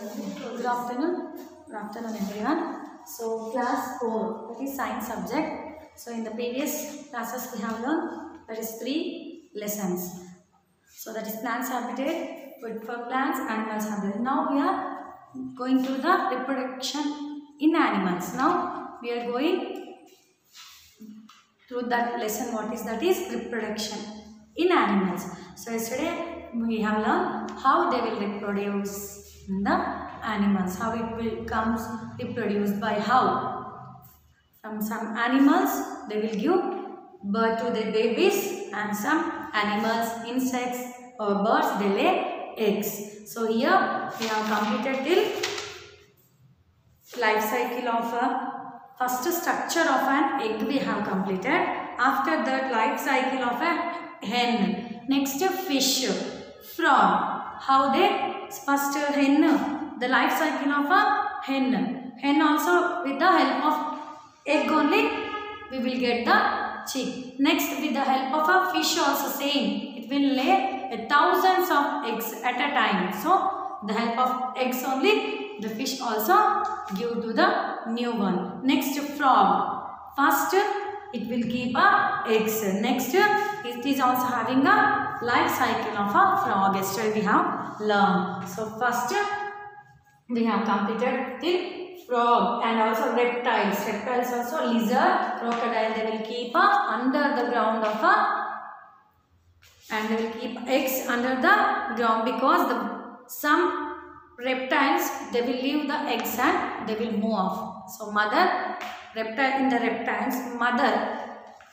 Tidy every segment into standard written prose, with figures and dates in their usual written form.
Good afternoon. Good afternoon, everyone. So, class 4, that is science subject. So, in the previous classes we have learned that is 3 lessons. So, that is plants habitat, food for plants, animals habitat. Now, we are going to the reproduction in animals. Now, we are going through that lesson. What is that? Is reproduction in animals. So, yesterday we have learned how they will reproduce in the animals, how it will comes reproduced by how. From some animals they will give birth to their babies, and some animals, insects or birds, they lay eggs. So here we have completed till life cycle of a first structure of an egg we have completed. After that, life cycle of a hen. Next, fish, frog, how they first hen, the life cycle of a hen also with the help of egg only we will get the chick. Next, with the help of a fish also same, it will lay thousands of eggs at a time. So the help of eggs only the fish also give to the new one. Next, frog, first it will keep eggs. Next, it is also having a life cycle of a frog. Yesterday we have learned. So first we have completed till frog, and also reptiles. Reptiles also lizard, crocodile, they will keep under the ground of and they will keep eggs under the ground, because some reptiles they will leave the eggs and they will move off. So mother reptile, in the reptiles, mother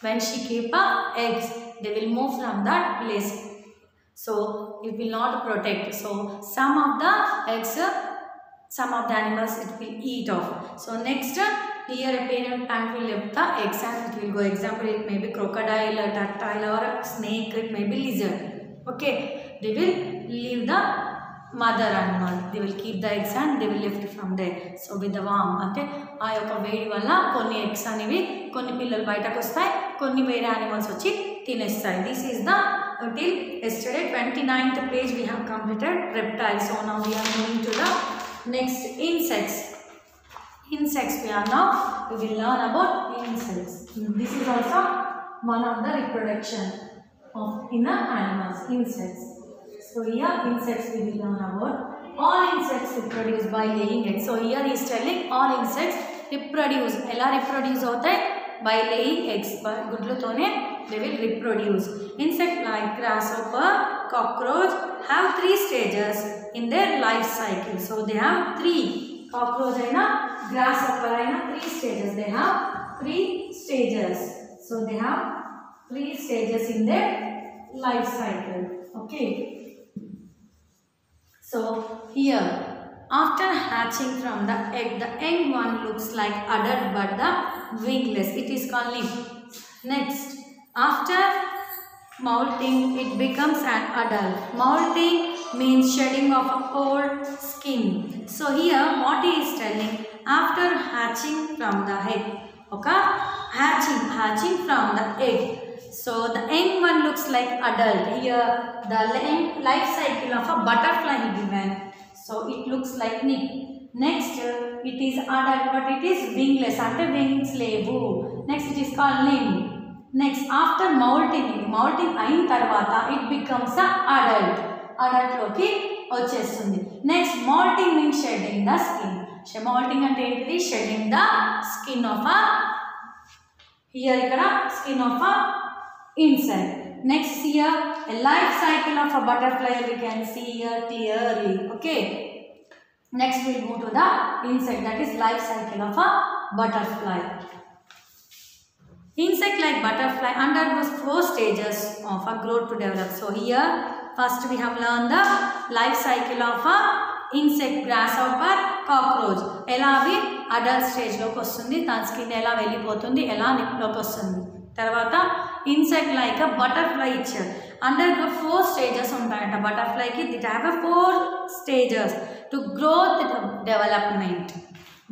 when she keep eggs, they will move from that place. So it will not protect. So some of the eggs, some of the animals it will eat off. So next, here a parent plant will leave the eggs and it will go. Example, it may be crocodile, a turtle or a snake, it may be lizard. Okay, they will leave the mother animal, they will keep the eggs and they will lift from there. So with the worm, అంటే ఆ యొక్క వేడి వల్ల కొన్ని eggs అనేవి కొన్ని పిల్లలు బయటకు వస్తాయి, కొన్ని వేరే animals వచ్చి తినేస్తాయి. This is the till yesterday 29th page we have completed reptiles. So now we are moving to the next, insects. Insects we are now, we will learn about insects. This is also one of the reproduction of in the animals, insects. So here insects we will learn about. All insects reproduce by laying eggs. So here he is telling all insects reproduce. ఎలా reproduce అవుతాయి? By laying eggs. గుడ్లతోనే they will reproduce. Insect like grasshopper, cockroach have 3 stages in their life cycle. So they have 3. Cockroach aina, grasshopper aina 3 stages. They have 3 stages. So they have 3 stages in their life cycle. Okay. So here, after hatching from the egg, the young one looks like adult but the wingless. It is called nymph. Next, after molting, it becomes an adult. Molting means shedding of old skin. So here, what he is telling, after hatching from the egg, okay, hatching from the egg. So the young one looks like adult. Here the life cycle of a butterfly given. So it looks like nymph. Next, it is adult but it is wingless. Ante wings levu. Next, it is called nymph. Next, after molting ayin tarvata it becomes a adult. Adult loki vachestundi. Next, molting means shedding the skin. Molting ante enti? Shedding the skin of a, here ikkada skin of a insect. Next, here a life cycle of a butterfly we can see here clearly. Okay. Next we will move to the insect, that is life cycle of a butterfly. Insect like butterfly undergoes 4 stages of a growth to develop. So here first we have learned the life cycle of a insect, grasshopper, cockroach. ఎలా అవి adult stage లోకి వస్తుంది, దాని skin ఎలా వెళ్ళిపోతుంది, ఎలా నిప్లోకి వస్తుంది. తర్వాత ఇన్సెక్ట్ లైక్ బటర్ఫ్లై ఇచ్చారు. అండర్గో 4 స్టేజెస్ ఉంటాయంట బటర్ఫ్లైకి. They have 4 stages to growth development.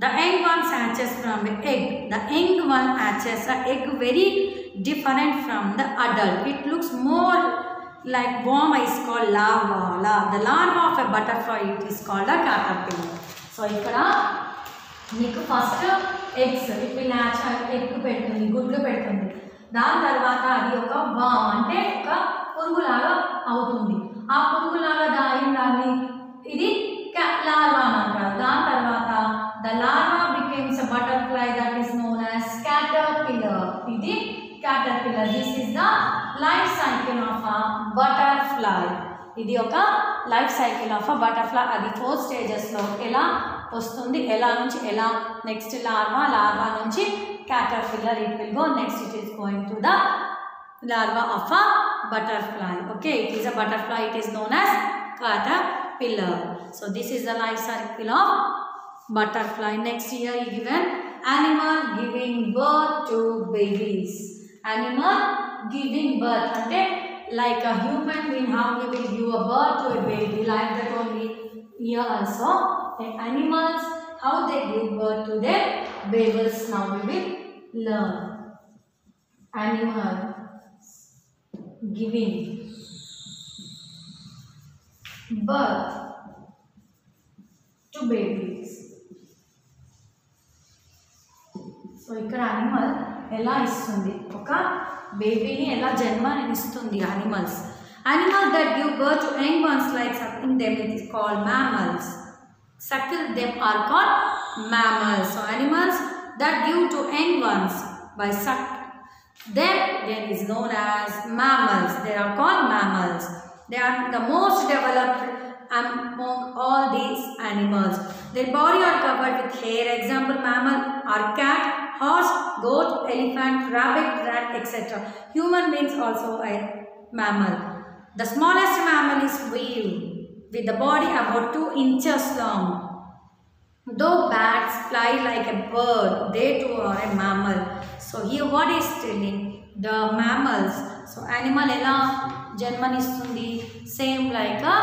The young one hatches from the egg. The young one hatches a egg very different from the adult. It looks more like worm is called larva. The larva of a butterfly, it is called a caterpillar. So ikkada meeku first eggs, it will hatch egg పెడుతుంది, గుడ్లు పెడుతుంది. దాని తర్వాత అది ఒక worm అంటే ఒక పురుగులాగా అవుతుంది. ఆ పురుగులాగా దాన్ని ఇది larva అంటారు. దాని తర్వాత the larva becomes a butterfly that is known as caterpillar. ఇది caterpillar. This is the life cycle of a butterfly. ఇది ఒక life cycle of a butterfly. అది 4 stages లో ఎలా వస్తుంది, ఎలా నుంచి ఎలా, నెక్స్ట్ larva నుంచి caterpillar it will go, next it is going to the larva of a butterfly. Okay, it is a butterfly, it is known as caterpillar. So this is the life cycle of butterfly. Next here is given animal giving birth to babies. Animal giving birth ante like a human being, how we will give a birth to a baby, like that only here also animals, how they give birth to their babies. Now we will learn. Animal giving birth to babies. So ఇక్కడ animal ఎలా ఇస్తుంది, ఒక బేబీని ఎలా జన్మనిస్తుంది animals. Animals that give birth to young ones like suckling them, it is called mammals. Suckle them are called mammals. So animals that give to young ones by suck them, there is known as mammals. They are called mammals. They are the most developed among all these animals. Their body are covered with hair. Example, mammal are cat, horse, goat, elephant, rabbit, rat, etc. Human beings also a mammal. The smallest mammal is whale, with the body about 2 inches long. Though bats fly like a bird, they too are a mammal. So here what is telling? The mammals. So animal ela janmanistundi, same like a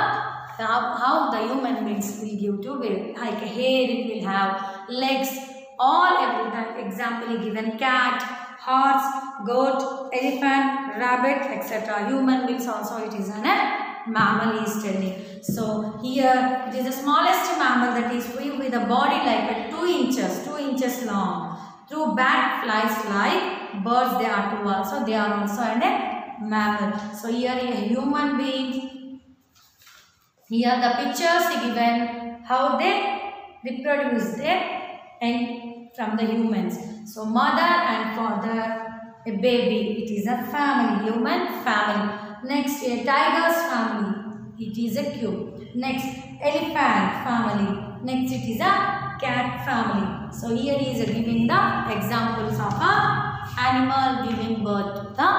how the human beings will give to like a hair, it will have legs, all everything. Example given cat, horse, goat, elephant, rabbit, etc. Human beings also it is an mammal is telling. So here it is the smallest mammal that is with a body like a 2 inches long. Through bat flies like birds, they are too also, they are also a mammal. So here a human being. Here the pictures given how they reproduce their egg from the humans. So mother and father, a baby, it is a family, human family. Next a tiger's family, it is a cube. Next elephant family, next it is a cat family. So here he is giving the examples of a animal giving birth to the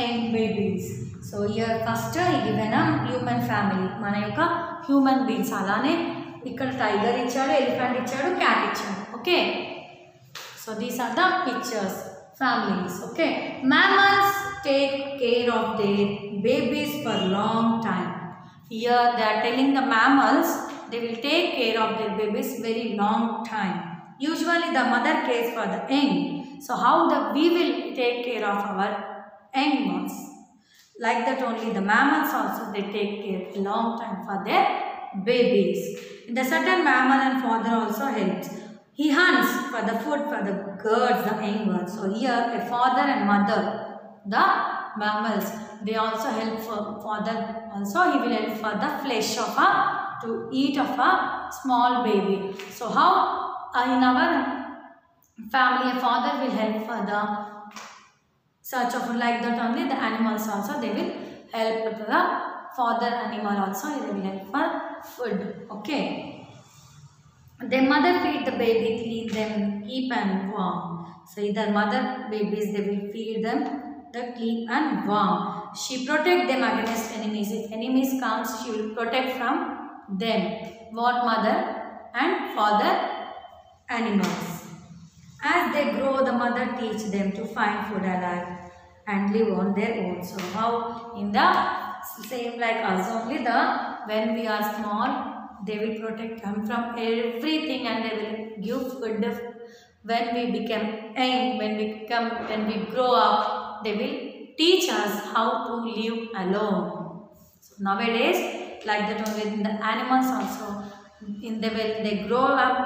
young babies. So here first he given a human family, mana yoka human beings. Alane ikkada tiger ichadu, elephant ichadu, cat ichadu. Okay, so these are the pictures, families. Okay, mammals take care of their babies for long time. Here they are telling the mammals they will take care of their babies very long time. Usually the mother cares for the young. So how we will take care of our young ones? Like that only the mammals also they take care a long time for their babies. In the certain mammal and father also helps. He hunts for the food for the girls, the young ones. So here a father and mother, the mammals, they also help for father. Also he will help for the flesh of a to eat of a small baby. So how in our family a father will help for the search of food, like that only the animals also they will help to the father animal also they will help for food. Okay, their mother feed the baby, clean them, keep and warm. So either mother babies they will feed them, the clean and warm. She protect them against enemies. If enemies comes, she will protect from them. What mother and father animals. As they grow, the mother teach them to find food alive and live on their own. So how in the same like us only, the when we are small they will protect them from everything and they will give food. When we become young, when we grow up, they will teach us how to live alone. Nowadays, like that only in the animals also, when they grow up,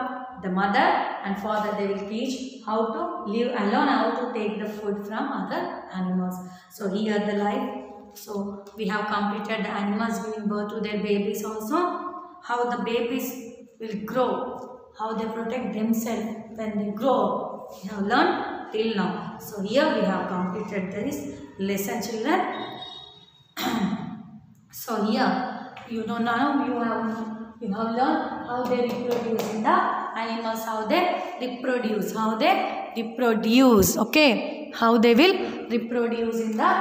the mother and father, they will teach how to live alone, how to take the food from other animals. So here the life. So we have completed the animals giving birth to their babies also. How the babies will grow, how they protect themselves when they grow. We have learned till now. So here we have completed this lesson, children. So here you know now you have learned how they reproduce in the animals, how they reproduce, okay, how they will reproduce in the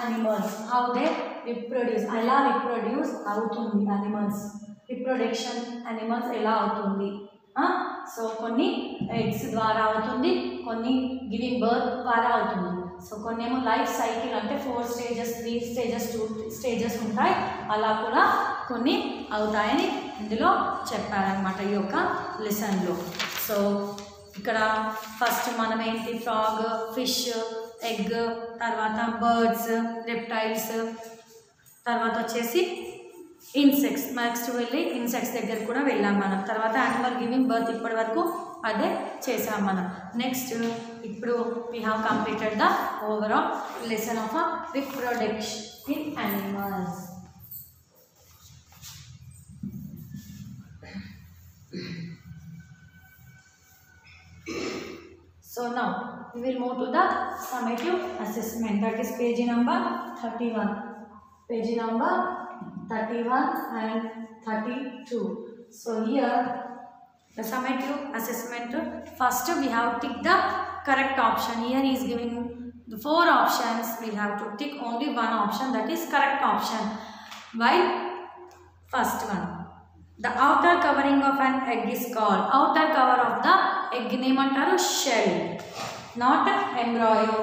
animals, how they reproduce, ela reproduce avutundi animals, reproduction animals ela avutundi. So konni eggs ద్వారా అవుతుంది, కొన్ని giving birth ద్వారా అవుతుంది. So కొన్ని ఏమో life cycle అంటే 4 stages, 3 stages, 2 stages ఉంటాయి, అలా కూడా కొన్ని అవుతాయని ఇందులో చెప్పారనమాట ఈ యొక్క లెసన్లో. సో ఇక్కడ ఫస్ట్ మనం ఏంటి, ఫ్రాగ్, ఫిష్, ఎగ్, తర్వాత బర్డ్స్, రెప్టైల్స్, తర్వాత వచ్చేసి ఇన్సెక్ట్స్. నెక్స్ట్ వెళ్ళి ఇన్సెక్ట్స్ దగ్గర కూడా వెళ్ళాం మనం. తర్వాత యానిమల్ గివింగ్ బర్త్ ఇప్పటి వరకు అదే చేసాం మనం. నెక్స్ట్ ఇప్పుడు we have completed the overall lesson of reproduction in animals. So now we will move to the summative assessment, that is page number 31. Page number 31 and 32. So here the summative assessment, first we have tick the correct option. Here he is giving the 4 options, we have to tick only one option, that is correct option. While first one, the outer covering of an egg is called, outer cover of the egg name antaru shell, not embryo,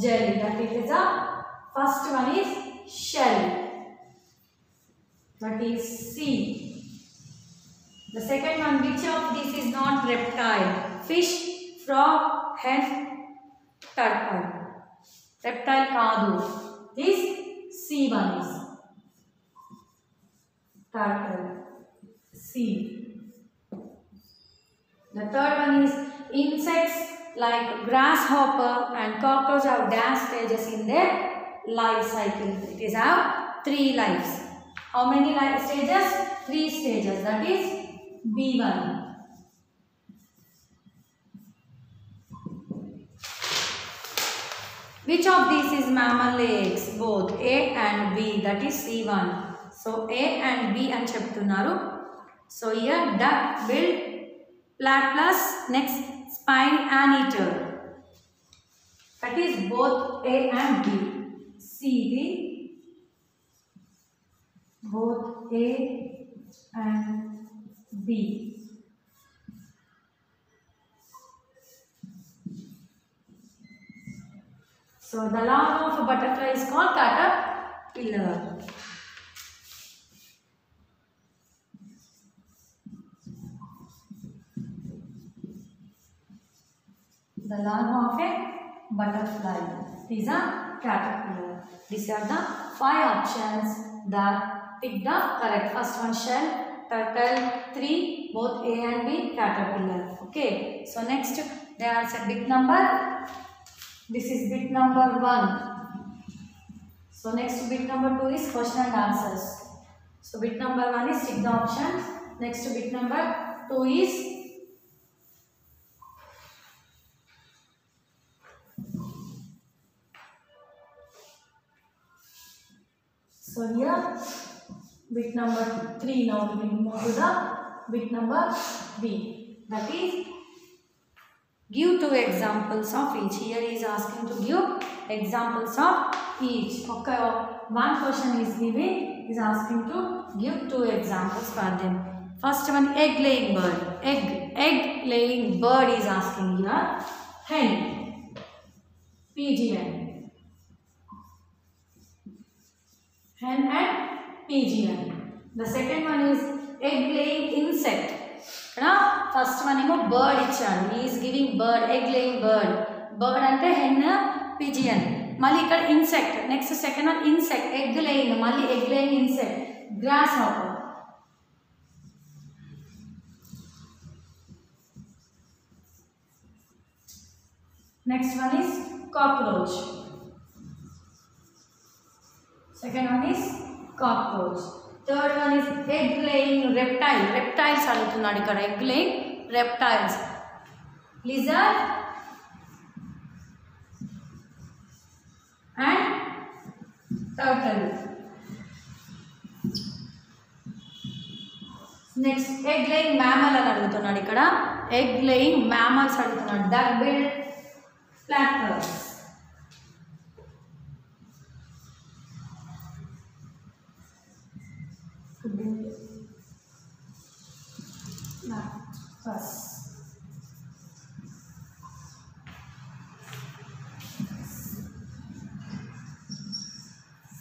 jelly. That is the first one is shell, that is C. The second one, which of these is not reptile? Fish, frog, hen, turtle. Reptile kaadu. This C one is turtle, C. The third one is insects like grasshopper and cockroach have dash stages in their life cycle. It is have 3 lives. How many life stages? 3 stages. That is B1. Which of these is mammal eggs? Both A and B. That is C1. So A and B అని చెప్తున్నారు. So here duck, bill, platypus, next spiny anteater. That is both A and B. C, B, both A and B. So the larva of a butterfly is called caterpillar. The larva of a butterfly is a caterpillar. These are the 5 options that pick the correct. First one shell, turtle, 3, both A and B, caterpillar. Okay. So next they are set bit number. This is bit number 1. So next bit number 2 is question and answers. So bit number 1 is tick the options. Next bit number 2 is so here bit number 3. Now we will move to the bit number B. That is give 2 examples of each. Here he is asking to give examples of each. Okay, one question is given, he is asking to give 2 examples for them. First one, egg laying bird. Egg laying bird is asking here. Hen, pigeon. Hen and pigeon. The second one is egg laying insect. First one is bird ichadu. He is giving bird, egg laying bird. Bird ante hen, pigeon. Malli ikkada insect. Next second one insect, egg laying. Malli egg laying insect. grasshopper. Next one is cockroach. Second one is cockroach. Third one is egg laying reptile. Reptiles adutunnadu ikkada, egg laying reptiles. Lizard and turtle. Next, egg laying mammal అని అడుగుతున్నాడు ఇక్కడ. Egg laying mammals అడుగుతున్నాడు. Duck billed platypus.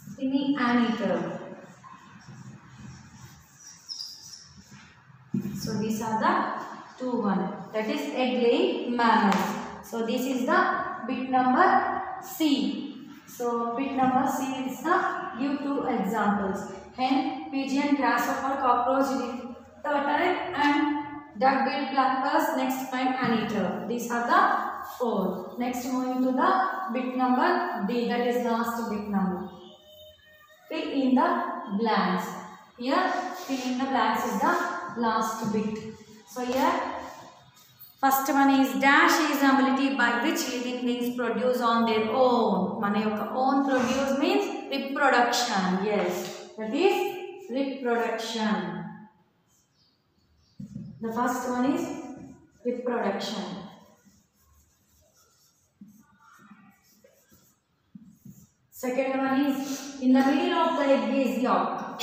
Spiny anteater. So these are the two one. That is egg laying mammals. So this is the bit number C. So bit number C is the give two examples. Hen, pigeon, grasshopper, cockroach, turtle and duck-billed platypus. Next find anteater. These are the four. Next moving to the bit number D. That is last bit number. Fill in the blanks. Here fill in the blanks is the last bit. So here first one is dash is ability by which living beings produce on their own. Mana yokka own produce means reproduction. Yes, that is reproduction. The first one is reproduction. Second one is in the middle of the egg is yolk,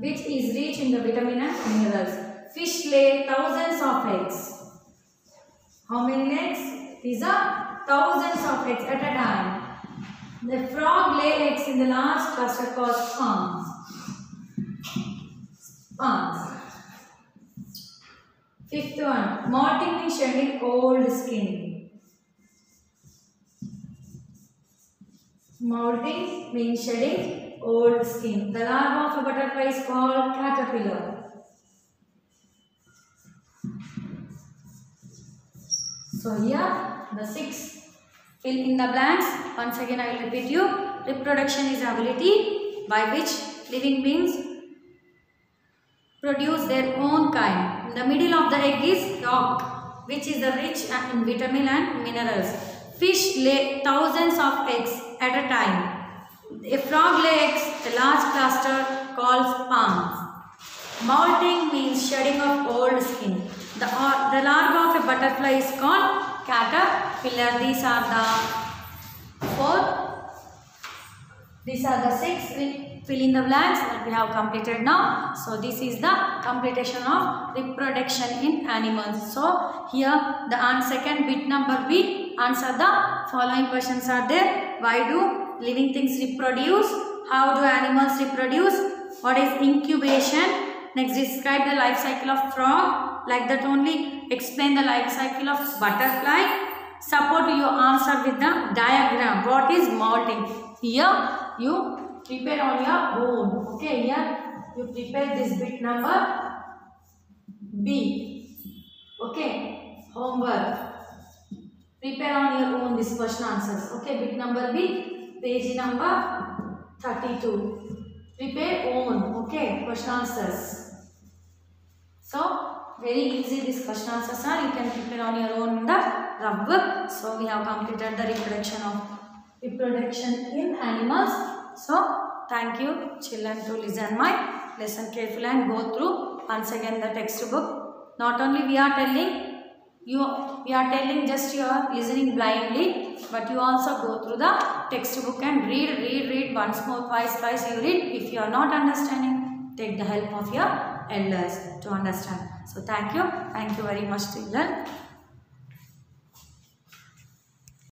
which is rich in the vitamin and minerals. Fish lay thousands of eggs. How many eggs? These are thousands of eggs at a time. The frog lay eggs in the large cluster called sperms. Fifth one, molting means shedding old skin. Molting means shedding old skin. The larva of a butterfly is called caterpillar. So here the 6 fill in the blanks. Once again I will repeat you. Reproduction is ability by which living beings produce their own kind. In the middle of the egg is yolk, which is the rich in vitamin and minerals. Fish lay thousands of eggs at a time. A frog lays eggs, a large cluster called sperms. Molting means shedding of old skin. The larva of a butterfly is called caterpillar. These are the 4. These are the 6. Fill in the blanks that we have completed now. So this is the completion of reproduction in animals. So here the second bit number B, answer the following questions are there. Why do living things reproduce? How do animals reproduce? What is incubation? Next, describe the life cycle of frog. Like that only, explain the life cycle of butterfly. Support your answer with the diagram. What is molting? Here you prepare on your own. Okay, here you prepare this bit number B. Okay, homework. Prepare on your own this question answers. Okay, bit number B, page number 32. Prepare own. Okay, question answers. So very easy this question answers are. You can prepare on your own in the rough book. So we have completed the reproduction in animals. So thank you children to listen my lesson carefully and go through once again the textbook. Not only we are telling just you are listening blindly, but you also go through the textbook and read once more, twice you read. If you are not understanding, take the help of your elders to understand. So thank you very much children.